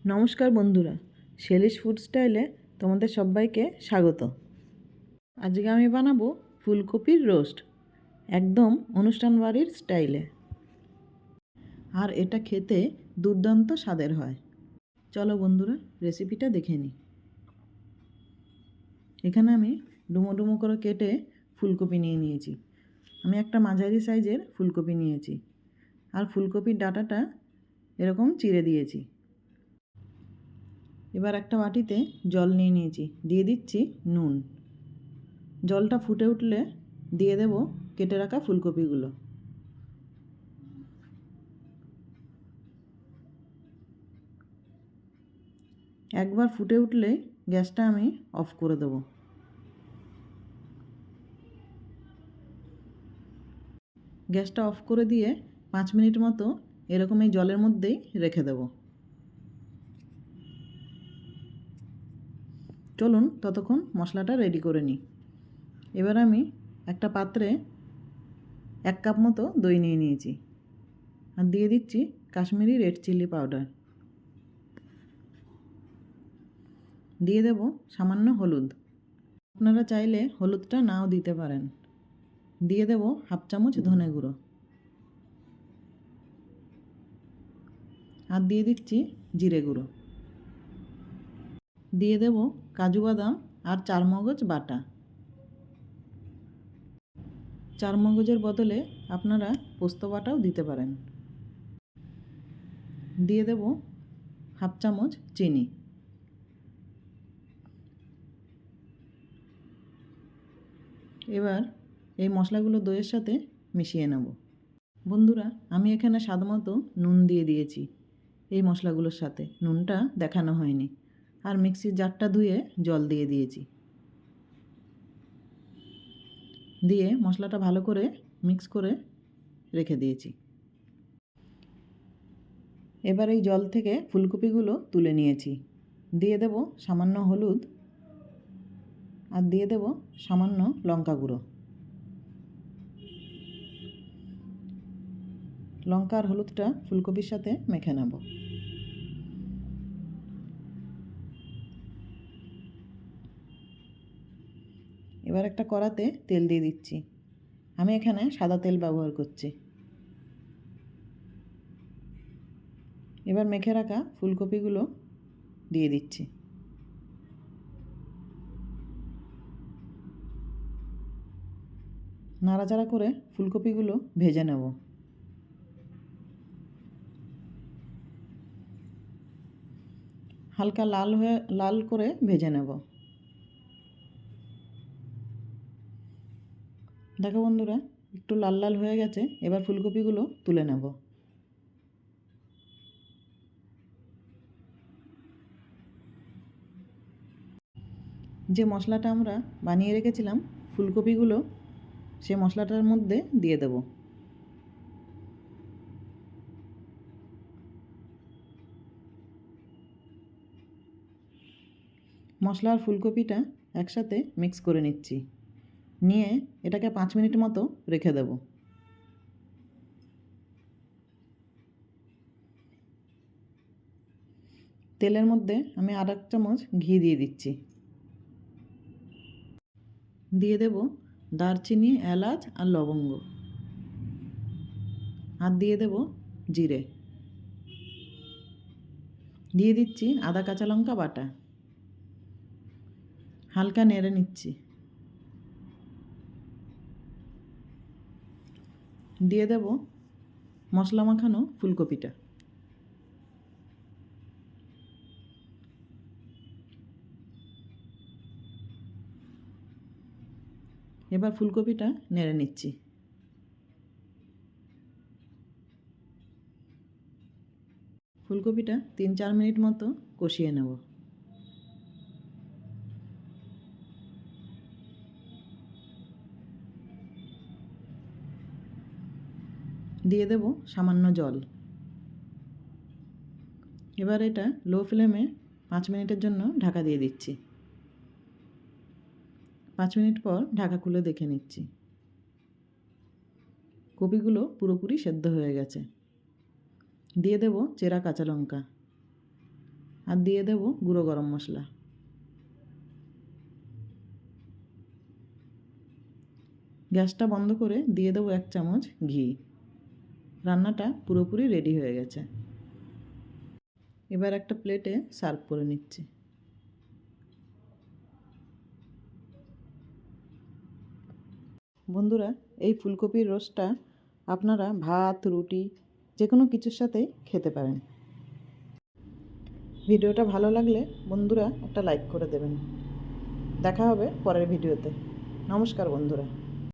নমস্কার বন্ধুরা, Shelley's food স্টাইলে তোমাদের সবাইকে স্বাগত। আজকে আমি বানাবো ফুলকপির রোস্ট, একদম অনুষ্ঠান বাড়ির স্টাইলে। আর এটা খেতে দুর্দান্ত স্বাদের হয়। চলো বন্ধুরা, রেসিপিটা দেখে নিই। এখানে আমি ডুমো ডুমো করে কেটে ফুলকপি নিয়ে নিয়েছি। আমি একটা মাঝারি সাইজের ফুলকপি নিয়েছি। আর ফুলকপির ডাঁটাটা এরকম চিড়ে দিয়েছি। এবার একটা বাটিতে জল নিয়ে নিয়েছি, দিয়ে দিচ্ছি নুন। জলটা ফুটে উঠলে দিয়ে দেব কেটে রাখা ফুলকপিগুলো। একবার ফুটে উঠলে গ্যাসটা আমি অফ করে দেব। গ্যাসটা অফ করে দিয়ে 5 মিনিট মতো এরকম এই জলের মধ্যেই রেখে দেব। চলুন ততক্ষণ মশলাটা রেডি করে নিই। এবার আমি একটা পাত্রে 1 কাপ মতো দই নিয়ে নিয়েছি আর দিয়ে দিচ্ছি কাশ্মীরি রেড চিলি পাউডার। দিয়ে দেব সামান্য হলুদ। আপনারা চাইলে হলুদটা নাও দিতে পারেন। দিয়ে দেব 1/2 চামচ ধনে গুঁড়ো আর দিয়ে দিচ্ছি জিরে গুঁড়ো। দিয়ে দেব কাজু বাদাম আর চারমগজ বাটা। চারমগজের বদলে আপনারা পোস্ত বাটাও দিতে পারেন। দিয়ে দেব 1/2 চামচ চিনি। এবার এই মশলাগুলো দইয়ের সাথে মিশিয়ে নেব। বন্ধুরা, আমি এখানে স্বাদমতো নুন দিয়ে দিয়েছি। এই মশলাগুলোর সাথে নুনটা দেখানো হয়নি। আর মিক্সির জারটা ধুয়ে জল দিয়ে দিয়েছি। দিয়ে মশলাটা ভালো করে মিক্স করে রেখে দিয়েছি। এবার এই জল থেকে ফুলকপিগুলো তুলে নিয়েছি। দিয়ে দেব সামান্য হলুদ আর দিয়ে দেব সামান্য লঙ্কা গুঁড়ো। লঙ্কা আর হলুদটা ফুলকপির সাথে মেখে নেব। এবার একটা কড়াতে তেল দিয়ে দিচ্ছি। আমি এখানে সাদা তেল ব্যবহার করছি। এবার মেখে রাখা ফুলকপিগুলো দিয়ে দিচ্ছি। নাড়াচাড়া করে ফুলকপিগুলো ভেজে নেব। হালকা লাল করে ভেজে নেব। দেখো বন্ধুরা, একটু লাল লাল হয়ে গেছে। এবার ফুলকপিগুলো তুলে নেব। যে মশলাটা আমরা বানিয়ে রেখেছিলাম ফুলকপিগুলো সে মশলাটার মধ্যে দিয়ে দেব। মশলা আর ফুলকপিটা একসাথে মিক্স করে নিচ্ছি। নিয়ে এটাকে 5 মিনিট মতো রেখে দেব। তেলের মধ্যে আমি 1/2 চামচ ঘি দিয়ে দিচ্ছি। দিয়ে দেব দারচিনি, এলাচ আর লবঙ্গ। আর দিয়ে দেব জিরে। দিয়ে দিচ্ছি আদা কাঁচা লঙ্কা বাটা। হালকা নেড়ে নিচ্ছি। দিয়ে দেব মশলা মাখানো ফুলকপিটা। এবার ফুলকপিটা নেড়ে নিচ্ছি। ফুলকপিটা 3-4 মিনিট মতো কষিয়ে নেব। দিয়ে দেব সামান্য জল। এবার এটা লো ফ্লেমে 5 মিনিটের জন্য ঢাকা দিয়ে দিচ্ছি। 5 মিনিট পর ঢাকা খুলে দেখে নিচ্ছি। কপিগুলো পুরোপুরি সেদ্ধ হয়ে গেছে। দিয়ে দেব চেরা কাঁচা লঙ্কা। আর দিয়ে দেব গুঁড়ো গরম মশলা। গ্যাসটা বন্ধ করে দিয়ে দেবো 1 চামচ ঘি। রান্নাটা পুরোপুরি রেডি হয়ে গেছে। এবার একটা প্লেটে সার্ভ করে নিচ্ছি। বন্ধুরা, এই ফুলকপির রোস্টটা আপনারা ভাত, রুটি যে কোনো কিছুর সাথেই খেতে পারেন। ভিডিওটা ভালো লাগলে বন্ধুরা একটা লাইক করে দেবেন। দেখা হবে পরের ভিডিওতে। নমস্কার বন্ধুরা।